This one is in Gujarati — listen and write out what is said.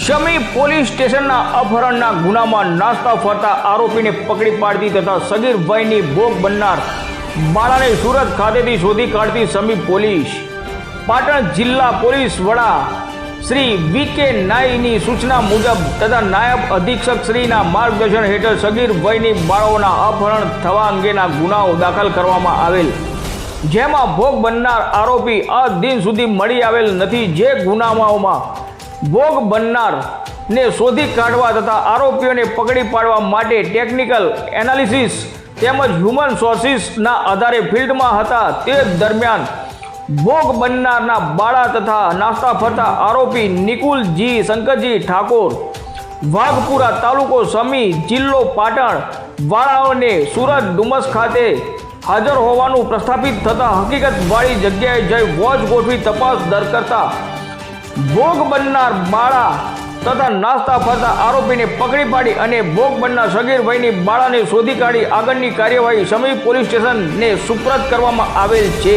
શમી પોલીસ સ્ટેશનના અપહરણના ગુનામાં નાસ્તા ફરતા આરોપીને પકડી પાડતી તથા સગીર ભાઈની ભોગ બનનાર બાળાને સુરત ખાતેથી શોધી કાઢતી શમી પોલીસ. પાટણ જિલ્લા પોલીસ વડા શ્રી વી.કે. નાઈની સૂચના મુજબ તથા નાયબ અધિક્ષક શ્રીના માર્ગદર્શન હેઠળ સગીર ભાઈની બાળાઓના અપહરણ થવા અંગેના ગુનાઓ દાખલ કરવામાં આવેલ, જેમાં ભોગ બનનાર આરોપી આ દિન સુધી મળી આવેલ નથી. જે ગુનાઓમાં ભોગ બનનારને શોધી કાઢવા તથા આરોપીઓને પકડી પાડવા માટે ટેકનિકલ એનાલિસિસ તેમજ હ્યુમન સોર્સિસના આધારે ફિલ્ડમાં હતા. તે દરમિયાન ભોગ બનનારના બાળા તથા નાસ્તા ફરતા આરોપી નિકુલજી શંકરજી ઠાકોર, વાઘપુરા, તાલુકો શમી, જિલ્લો પાટણ વાળાઓને સુરત ડુમસ ખાતે હાજર હોવાનું પ્રસ્થાપિત થતા હકીકતવાળી જગ્યાએ જઈ વોચ ગોઠવી તપાસ દર કરતા ભોગ બનનાર બાળા તથા નાસ્તા ફરતા આરોપીને પકડી પાડી અને ભોગ બનનાર સગીર ભાઈની બાળાને શોધી કાઢી આગળની કાર્યવાહી શમી પોલીસ સ્ટેશનને સુપ્રત કરવામાં આવેલ છે.